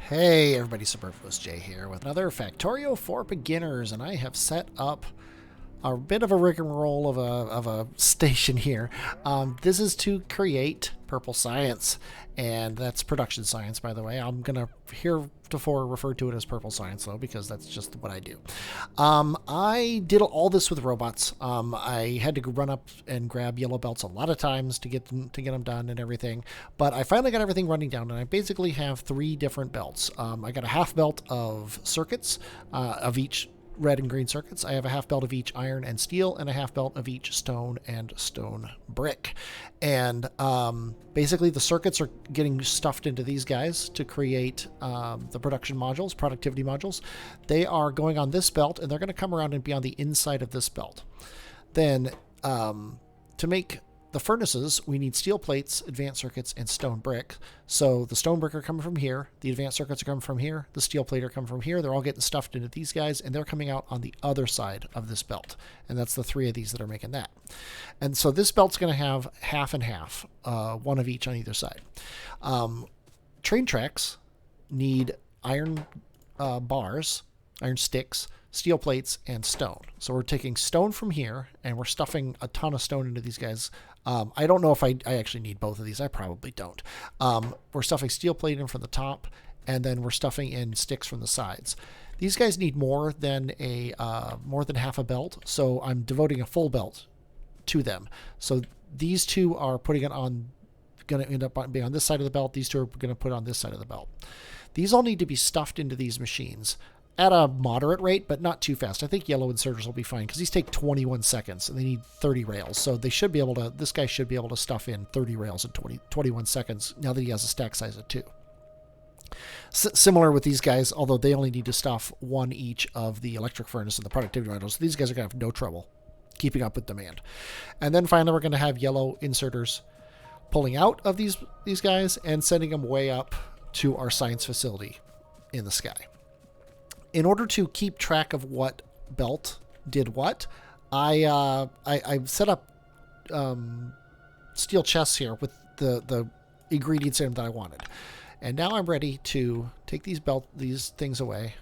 Hey everybody, Superfluous Jay here with another Factorio for Beginners, and I have set up a bit of a rigmarole of a station here. This is to create purple science, and that's production science, by the way. I'm gonna heretofore refer to it as purple science though, because that's just what I do. I did all this with robots. I had to run up and grab yellow belts a lot of times to get them done and everything, but I finally got everything running down, and I basically have three different belts. I got a half belt of circuits of each red and green circuits. I have a half belt of each iron and steel, and a half belt of each stone and stone brick. And basically, the circuits are getting stuffed into these guys to create the production modules, productivity modules. They are going on this belt, and they're going to come around and be on the inside of this belt. Then, to make the furnaces, we need steel plates, advanced circuits, and stone brick. So the stone brick are coming from here, the advanced circuits are coming from here, the steel plate are coming from here. They're all getting stuffed into these guys, and they're coming out on the other side of this belt. And that's the three of these that are making that. And so this belt's going to have half and half, one of each on either side. Train tracks need iron bars, iron sticks, steel plates, and stone. So we're taking stone from here, and we're stuffing a ton of stone into these guys. I don't know if I actually need both of these. I probably don't. We're stuffing steel plate in from the top, and then we're stuffing in sticks from the sides. These guys need more than half a belt, so I'm devoting a full belt to them. So these two are putting it on, going to end up being on this side of the belt. These two are going to put it on this side of the belt. These all need to be stuffed into these machines at a moderate rate, but not too fast. I think yellow inserters will be fine because these take 21 seconds and they need 30 rails. So they should be able to, this guy should be able to stuff in 30 rails in 21 seconds now that he has a stack size of 2. Similar with these guys, although they only need to stuff one each of the electric furnace and the productivity modules. So these guys are going to have no trouble keeping up with demand. And then finally, we're going to have yellow inserters pulling out of these guys and sending them way up to our science facility in the sky. In order to keep track of what belt did what, I set up steel chests here with the ingredients in them that I wanted. And now I'm ready to take these things away,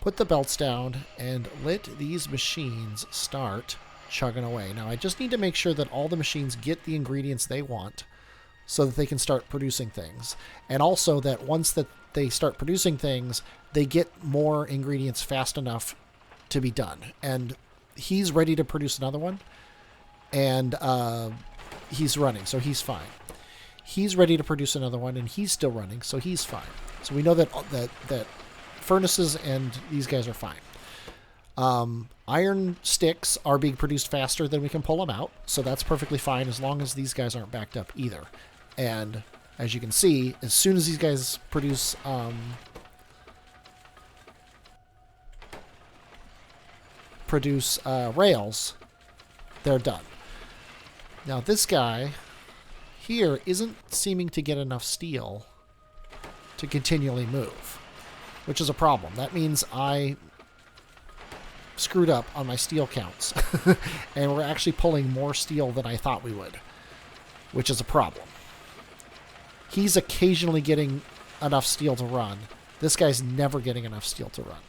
put the belts down, and let these machines start chugging away. Now I just need to make sure that all the machines get the ingredients they want so that they can start producing things. And also that once that they start producing things, they get more ingredients fast enough to be done. And he's ready to produce another one, and he's running, so he's fine. He's ready to produce another one, and he's still running, so he's fine. So we know that furnaces and these guys are fine. Iron sticks are being produced faster than we can pull them out, so that's perfectly fine as long as these guys aren't backed up either. And as you can see, as soon as these guys produce rails, they're done. Now this guy here isn't seeming to get enough steel to continually move, which is a problem. That means I screwed up on my steel counts and we're actually pulling more steel than I thought we would, which is a problem. He's occasionally getting enough steel to run. This guy's never getting enough steel to run.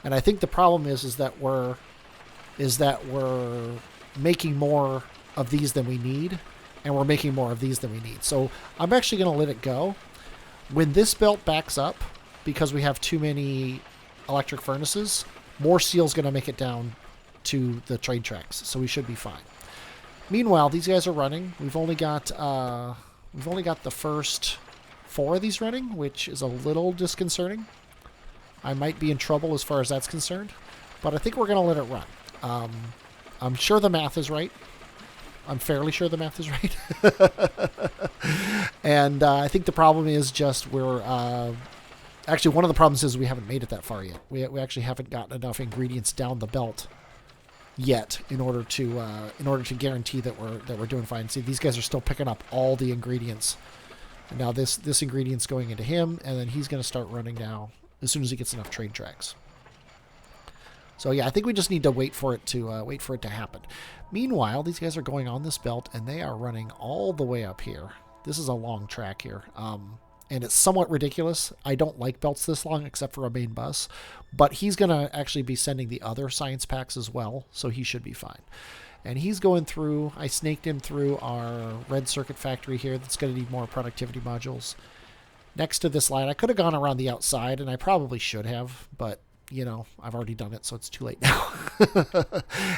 And I think the problem is that we're making more of these than we need, and we're making more of these than we need. So I'm actually going to let it go. When this belt backs up, because we have too many electric furnaces, more steel is going to make it down to the train tracks, so we should be fine. Meanwhile, these guys are running. We've only got the first 4 of these running, which is a little disconcerting. I might be in trouble as far as that's concerned, but I think we're going to let it run. I'm sure the math is right. I'm fairly sure the math is right. And I think the problem is just actually, one of the problems is we haven't made it that far yet. We actually haven't gotten enough ingredients down the belt yet in order to guarantee that we're doing fine. See, these guys are still picking up all the ingredients. And now this ingredient's going into him, and then he's going to start running now as soon as he gets enough train tracks. So yeah, I think we just need to wait for it to happen. Meanwhile, these guys are going on this belt, and they are running all the way up here. This is a long track here. and it's somewhat ridiculous. I don't like belts this long except for a main bus, but he's going to actually be sending the other science packs as well, so he should be fine. And he's going through, I snaked him through our red circuit factory here that's going to need more productivity modules. Next to this line, I could have gone around the outside, and I probably should have, but, you know, I've already done it, so it's too late now.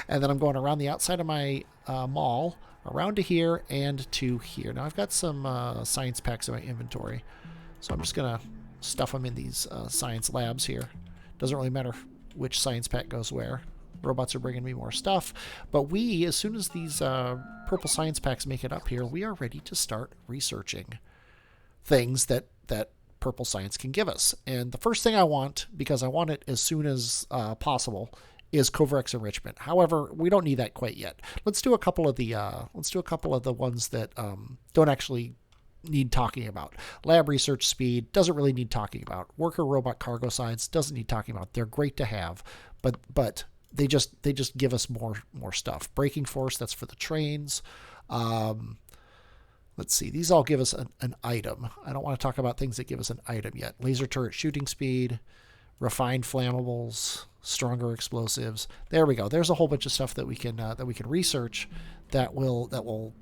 And then I'm going around the outside of my mall, around to here and to here. Now, I've got some science packs in my inventory, so I'm just going to stuff them in these science labs here. Doesn't really matter which science pack goes where. Robots are bringing me more stuff, but we, as soon as these purple science packs make it up here, we are ready to start researching things that purple science can give us. And the first thing I want, because I want it as soon as possible, is Covarex enrichment. However, we don't need that quite yet. Let's do a couple of the ones that don't actually need talking about. Lab research speed doesn't really need talking about. Worker robot cargo science doesn't need talking about. They're great to have, but they just give us more stuff. Braking force, that's for the trains. Let's see. These all give us an item. I don't want to talk about things that give us an item yet. Laser turret shooting speed, refined flammables, stronger explosives. There we go. There's a whole bunch of stuff that we can research that will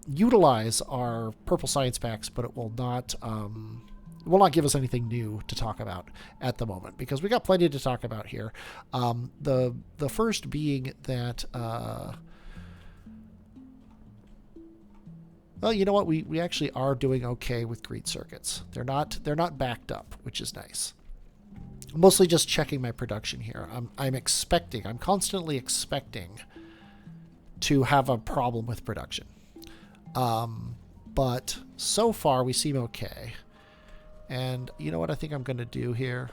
utilize our purple science packs, but it will not give us anything new to talk about at the moment, because we got plenty to talk about here. The first being that well, you know what? We actually are doing okay with green circuits. They're not backed up, which is nice. Mostly just checking my production here. I'm constantly expecting to have a problem with production. But so far we seem okay. And you know what I think I'm going to do here?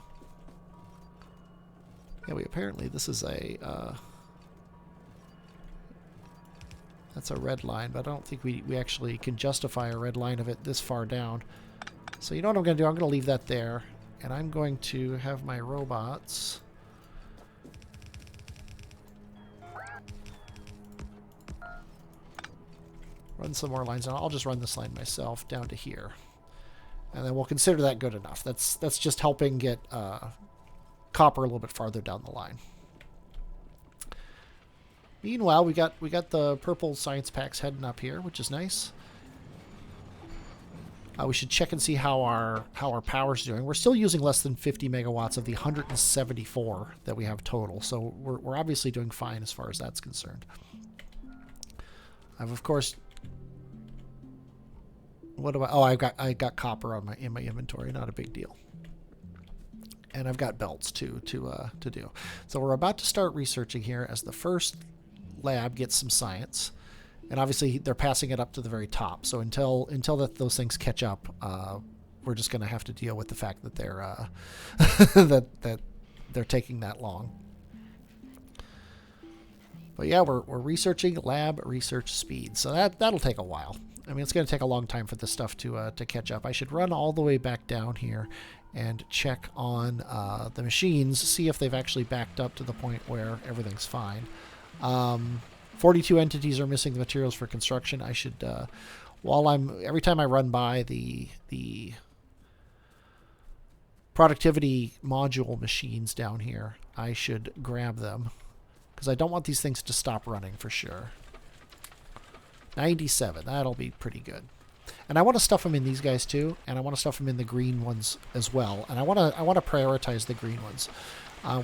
Yeah, apparently this is that's a red line, but I don't think we actually can justify a red line of it this far down. So you know what I'm going to do? I'm going to leave that there, and I'm going to have my robots run some more lines. And I'll just run this line myself down to here. And then we'll consider that good enough. That's just helping get copper a little bit farther down the line. Meanwhile, we got the purple science packs heading up here, which is nice. We should check and see how our power's doing. We're still using less than 50 megawatts of the 174 that we have total, so we're obviously doing fine as far as that's concerned. I've of course. What do I? Oh, I got copper in my inventory. Not a big deal. And I've got belts to do. So we're about to start researching here as the first lab gets some science, and obviously they're passing it up to the very top. So until those things catch up, we're just going to have to deal with the fact that they're that they're taking that long. But yeah, we're researching lab research speed, so that'll take a while. I mean, it's going to take a long time for this stuff to catch up. I should run all the way back down here and check on the machines, see if they've actually backed up to the point where everything's fine. 42 entities are missing the materials for construction. I should, every time I run by the productivity module machines down here, I should grab them, because I don't want these things to stop running for sure. 97, that'll be pretty good. And I want to stuff them in these guys too, and I want to stuff them in the green ones as well. And I want to prioritize the green ones.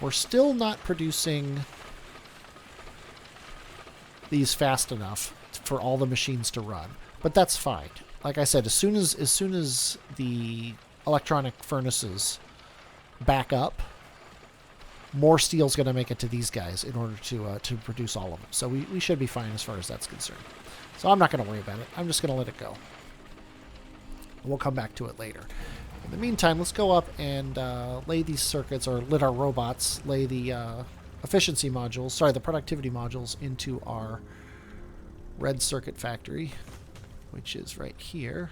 We're still not producing these fast enough for all the machines to run, but that's fine. Like I said, as soon as the electronic furnaces back up, more steel's going to make it to these guys in order to produce all of them. So we should be fine as far as that's concerned. So I'm not going to worry about it. I'm just going to let it go. We'll come back to it later. In the meantime, let's go up and lay these circuits, or let our robots lay the efficiency modules, sorry, the productivity modules into our red circuit factory, which is right here.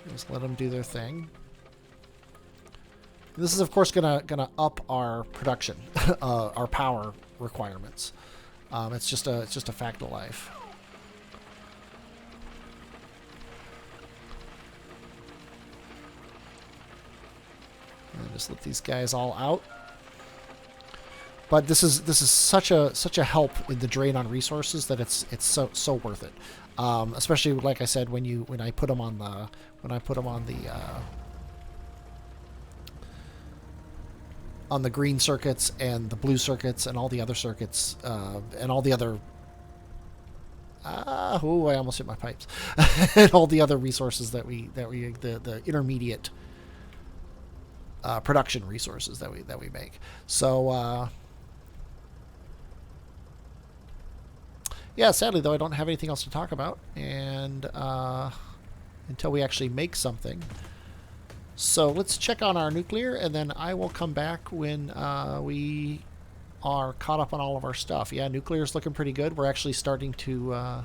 Just let them do their thing. This is, of course, gonna up our production, our power requirements. It's just a fact of life. And just let these guys all out. But this is such a help in the drain on resources that it's so worth it. Especially, like I said, when I put them on the green circuits and the blue circuits and all the other circuits and all the other I almost hit my pipes and all the other resources that we the intermediate production resources that we make. So yeah, sadly though I don't have anything else to talk about, and until we actually make something. So let's check on our nuclear, and then I will come back when we are caught up on all of our stuff. Yeah, nuclear is looking pretty good. We're actually starting to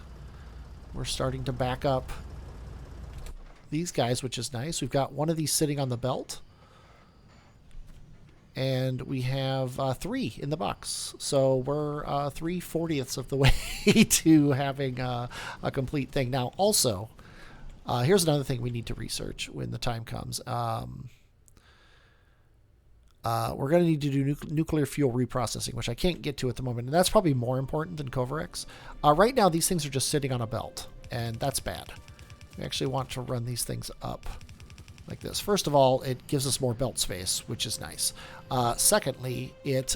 back up these guys, which is nice. We've got one of these sitting on the belt, and we have 3 in the box. So we're 3/40ths of the way to having a complete thing. Now, also, here's another thing we need to research when the time comes. We're going to need to do nuclear fuel reprocessing, which I can't get to at the moment. And that's probably more important than Covarex. Right now, these things are just sitting on a belt, and that's bad. We actually want to run these things up like this. First of all, it gives us more belt space, which is nice. Secondly, it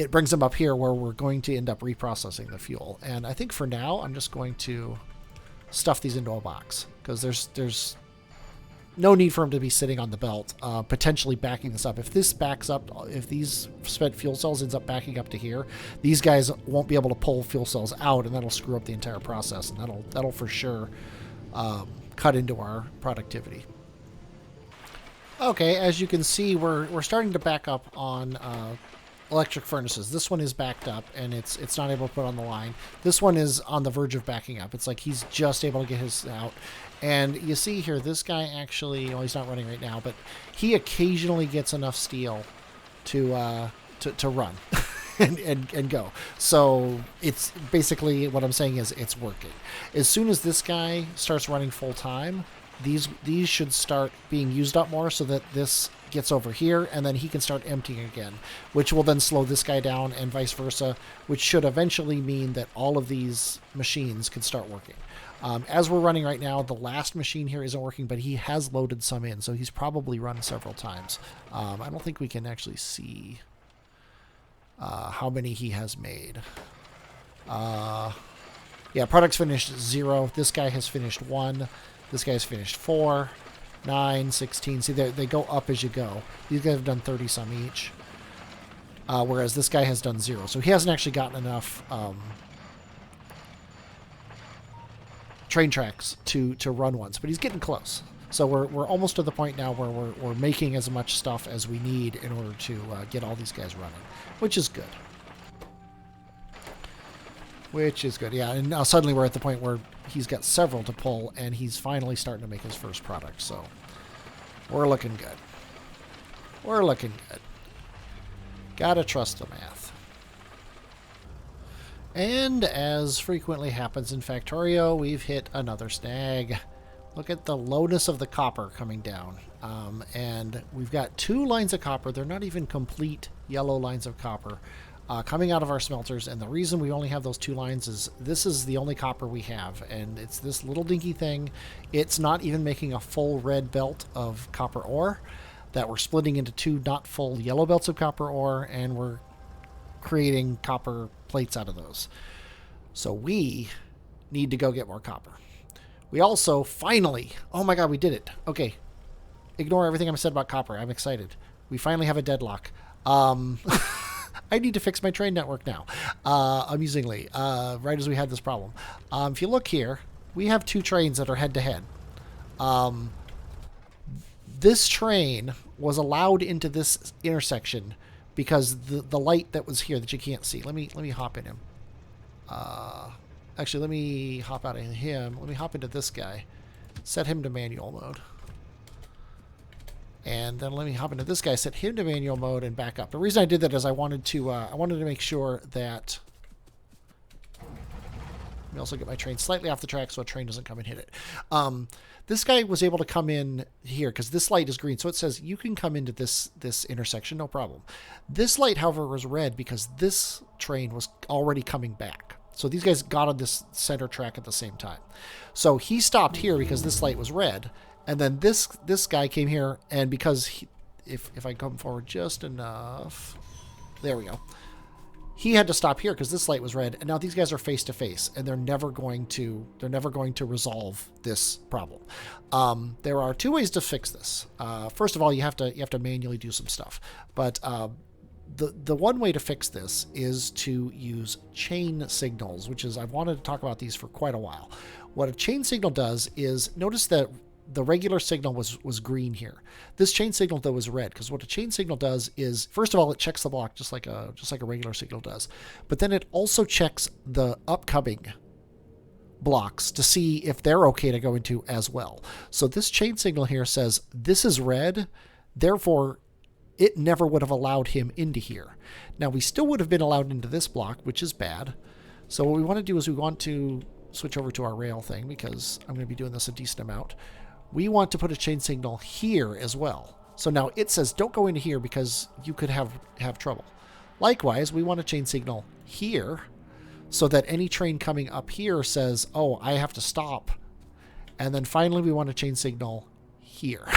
brings them up here where we're going to end up reprocessing the fuel. And I think for now, I'm just going to stuff these into a box, because there's no need for them to be sitting on the belt, potentially backing this up. If this backs up, if these spent fuel cells ends up backing up to here, these guys won't be able to pull fuel cells out, and that'll screw up the entire process, and that'll for sure cut into our productivity. Okay, as you can see, we're starting to back up on electric furnaces. This one is backed up, and it's not able to put on the line. This one is on the verge of backing up. It's like he's just able to get his out. And you see here, this guy actually, well, he's not running right now, but he occasionally gets enough steel to run and go. So it's basically, what I'm saying is it's working. As soon as this guy starts running full time, these should start being used up more, so that this gets over here, and then he can start emptying again, which will then slow this guy down, and vice versa, which should eventually mean that all of these machines can start working. As we're running right now, the last machine here isn't working, but he has loaded some in, so he's probably run several times. I don't think we can actually see how many he has made. Yeah, products finished 0. This guy has finished 1. This guy's finished 4, 9, 16. See, they go up as you go. These guys have done 30-some each, whereas this guy has done 0. So he hasn't actually gotten enough train tracks to run once, but he's getting close. So we're almost to the point now where we're making as much stuff as we need in order to get all these guys running, which is good. Which is good, yeah. And now suddenly we're at the point where he's got several to pull, and he's finally starting to make his first product. So we're looking good. We're looking good. Gotta trust the math. And as frequently happens in Factorio, we've hit another snag. Look at the lowness of the copper coming down. And we've got 2 lines of copper. They're not even complete yellow lines of copper coming out of our smelters. And the reason we only have those 2 lines is this is the only copper we have. And it's this little dinky thing. It's not even making a full red belt of copper ore that we're splitting into 2 not full yellow belts of copper ore. And we're creating copper plates out of those. So we need to go get more copper. We also finally, oh my god, we did it. Okay, ignore everything I said about copper. I'm excited. We finally have a deadlock. I need to fix my train network now, amusingly, right as we had this problem. If you look here, we have 2 trains that are head-to-head. This train was allowed into this intersection because the light that was here that you can't see. Let me hop in him. Actually, let me hop out of him. Let me hop into this guy. set him to manual mode. And then let me hop into this guy, set him to manual mode, and back up. The reason I did that is I wanted to make sure that... Let me also get my train slightly off the track so a train doesn't come and hit it. This guy was able to come in here because this light is green. So it says you can come into this intersection, no problem. This light, however, was red because this train was already coming back. So these guys got on this center track at the same time. So he stopped here because this light was red. And then this guy came here, and because if I come forward just enough, there we go. He had to stop here because this light was red, and now these guys are face to face, and they're never going to resolve this problem. There are two ways to fix this. First of all, you have to manually do some stuff, but the one way to fix this is to use chain signals, which is, I've wanted to talk about these for quite a while. What a chain signal does is, notice that the regular signal was green here. This chain signal, though, is red, because what a chain signal does is, first of all, it checks the block just like a regular signal does. But then it also checks the upcoming blocks to see if they're okay to go into as well. So this chain signal here says this is red, therefore it never would have allowed him into here. Now, we still would have been allowed into this block, which is bad. So what we want to do is we want to switch over to our rail thing, because I'm going to be doing this a decent amount. We want to put a chain signal here as well. So now it says don't go into here because you could have trouble. Likewise, we want a chain signal here so that any train coming up here says, oh, I have to stop. And then finally we want a chain signal here.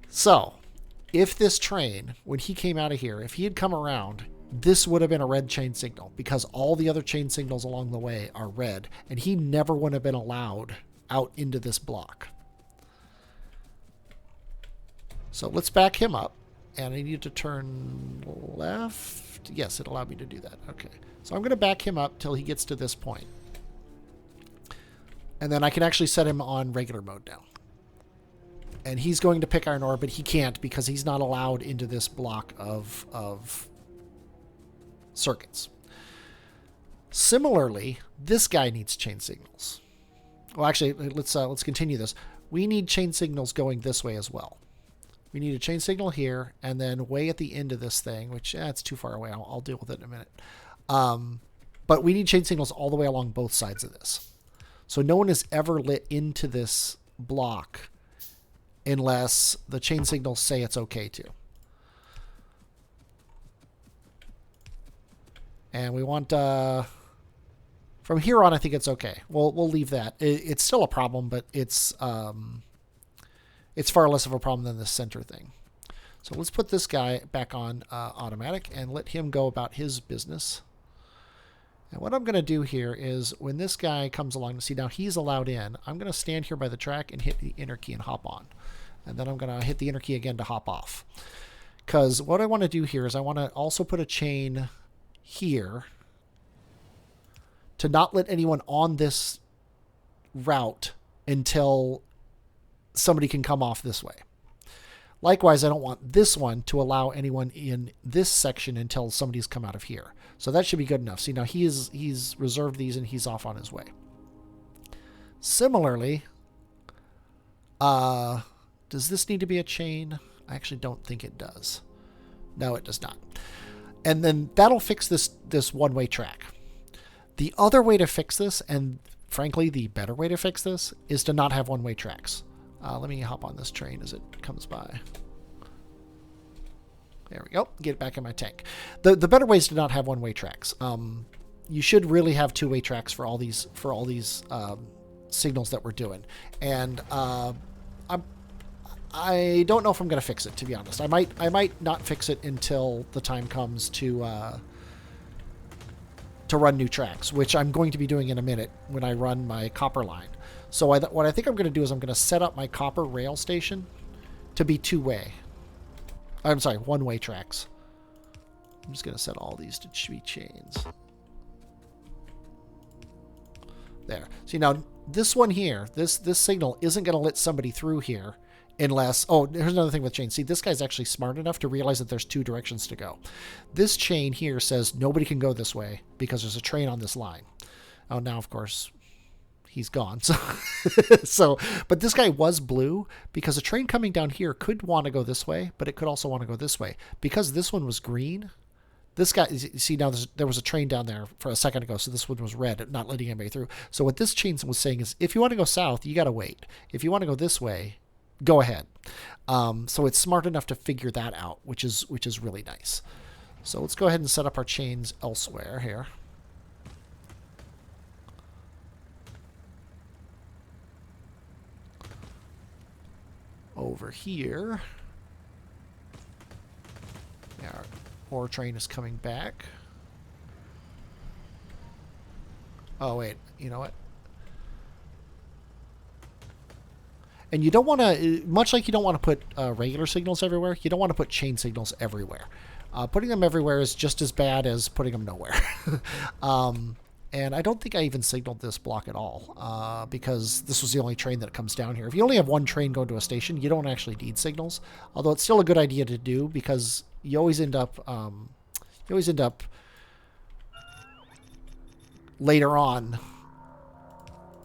So if this train, when he came out of here, if he had come around, this would have been a red chain signal because all the other chain signals along the way are red, and he never would have been allowed out into this block. So let's back him up, and I need to turn left. Yes, it allowed me to do that. Okay, so I'm going to back him up till he gets to this point, and then I can actually set him on regular mode now. And he's going to pick iron ore, but he can't because he's not allowed into this block of circuits. Similarly, this guy needs chain signals. Well, actually, let's continue this. We need chain signals going this way as well. We need a chain signal here, and then way at the end of this thing, which it's too far away. I'll deal with it in a minute. But we need chain signals all the way along both sides of this. So no one is ever lit into this block unless the chain signals say it's okay to. And we want... from here on, I think it's okay. We'll leave that. It's still a problem, but it's far less of a problem than the center thing. So let's put this guy back on automatic and let him go about his business. And what I'm going to do here is when this guy comes along, see now he's allowed in, I'm going to stand here by the track and hit the enter key and hop on. And then I'm going to hit the enter key again to hop off. Because what I want to do here is I want to also put a chain here to not let anyone on this route until somebody can come off this way. Likewise, I don't want this one to allow anyone in this section until somebody's come out of here. So that should be good enough. See, now he's reserved these and he's off on his way. Similarly, does this need to be a chain? I actually don't think it does. No, it does not. And then that'll fix this one-way track. The other way to fix this, and frankly the better way to fix this, is to not have one-way tracks. Let me hop on this train as it comes by. There we go. Get it back in my tank. The better way is to not have one-way tracks. You should really have two-way tracks for all these signals that we're doing. And I don't know if I'm going to fix it, to be honest. I might not fix it until the time comes to run new tracks, which I'm going to be doing in a minute when I run my copper line. So what I think I'm going to do is I'm going to set up my copper rail station to be two-way. I'm sorry, one-way tracks. I'm just going to set all these to be chains. There. See, now this one here, this signal isn't going to let somebody through here unless... Oh, here's another thing with chains. See, this guy's actually smart enough to realize that there's two directions to go. This chain here says nobody can go this way because there's a train on this line. Oh, now, of course, he's gone. So, but this guy was blue because a train coming down here could want to go this way, but it could also want to go this way. Because this one was green, this guy, you see now there was a train down there for a second ago, so this one was red, not letting anybody through. So what this chain was saying is, if you want to go south, you got to wait. If you want to go this way, go ahead. So it's smart enough to figure that out, which is really nice. So let's go ahead and set up our chains elsewhere here. Over here. Yeah, our ore train is coming back. Oh, wait. You know what? And you don't want to, much like you don't want to put regular signals everywhere, you don't want to put chain signals everywhere. Putting them everywhere is just as bad as putting them nowhere. And I don't think I even signaled this block at all because this was the only train that comes down here. If you only have one train going to a station, you don't actually need signals. Although it's still a good idea to do because you always end up later on.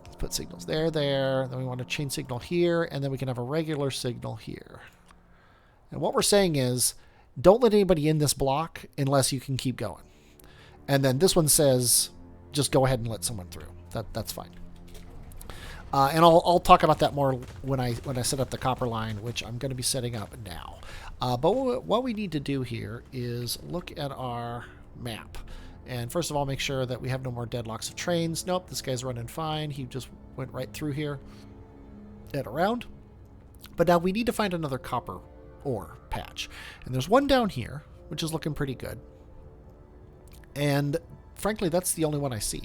Let's put signals there. Then we want a chain signal here, and then we can have a regular signal here. And what we're saying is, don't let anybody in this block unless you can keep going. And then this one says, just go ahead and let someone through. That's fine. And I'll talk about that more when I set up the copper line, which I'm going to be setting up now. But what we need to do here is look at our map. And first of all, make sure that we have no more deadlocks of trains. Nope, this guy's running fine. He just went right through here and around. But now we need to find another copper ore patch. And there's one down here, which is looking pretty good. And frankly, that's the only one I see.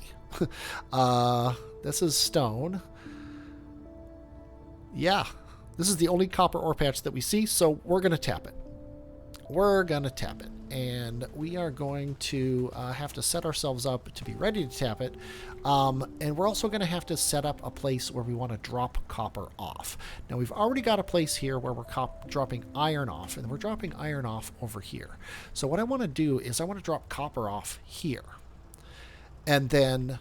This is stone. Yeah, this is the only copper ore patch that we see, so we're going to tap it. We're going to tap it. And we are going to have to set ourselves up to be ready to tap it. And we're also going to have to set up a place where we want to drop copper off. Now, we've already got a place here where we're dropping iron off, and we're dropping iron off over here. So what I want to do is I want to drop copper off here. And then,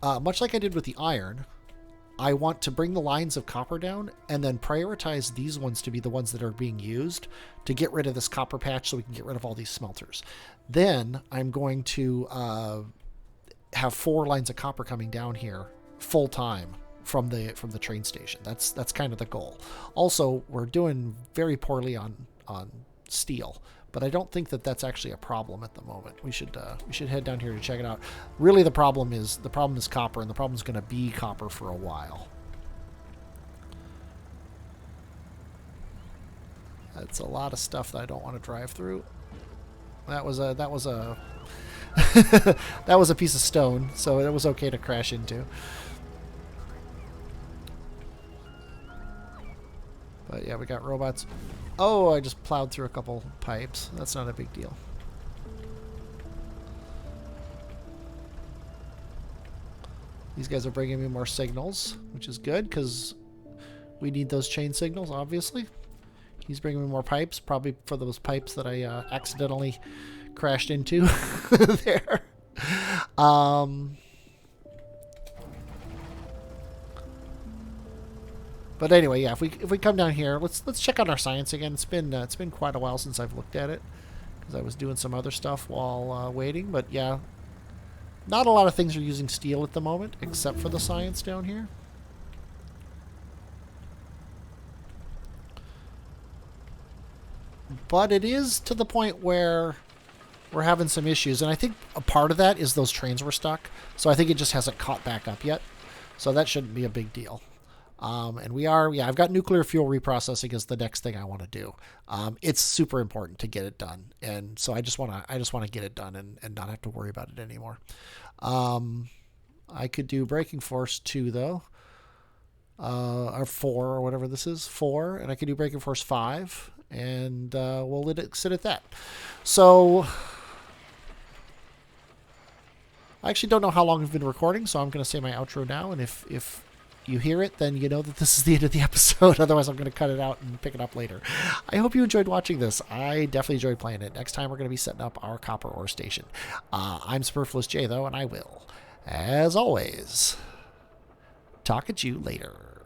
much like I did with the iron, I want to bring the lines of copper down and then prioritize these ones to be the ones that are being used to get rid of this copper patch so we can get rid of all these smelters. Then I'm going to have 4 lines of copper coming down here full time from the train station. That's kind of the goal. Also, we're doing very poorly on steel, but I don't think that that's actually a problem at the moment. We should head down here to check it out. Really, the problem is copper, and the problem is going to be copper for a while. That's a lot of stuff that I don't want to drive through. That was a that was a piece of stone, so it was okay to crash into. But yeah, we got robots. Oh, I just plowed through a couple pipes. That's not a big deal. These guys are bringing me more signals, which is good because we need those chain signals, obviously. He's bringing me more pipes, probably for those pipes that I accidentally crashed into there. But anyway, yeah, if we come down here, let's check out our science again. It's been quite a while since I've looked at it because I was doing some other stuff while waiting. But yeah, not a lot of things are using steel at the moment except for the science down here. But it is to the point where we're having some issues, and I think a part of that is those trains were stuck. So I think it just hasn't caught back up yet. So that shouldn't be a big deal. And we are, yeah, I've got nuclear fuel reprocessing is the next thing I want to do. It's super important to get it done. And so I just want to get it done and not have to worry about it anymore. I could do braking force 2 though, or 4 or whatever this is, 4, and I could do braking force 5 and, we'll let it sit at that. So I actually don't know how long I've been recording, so I'm going to say my outro now. And if you hear it, then you know that this is the end of the episode. Otherwise, I'm going to cut it out and pick it up later. I hope you enjoyed watching this. I definitely enjoyed playing it. Next time, we're going to be setting up our copper ore station. I'm Superfluous J, though, and I will, as always, talk at you later.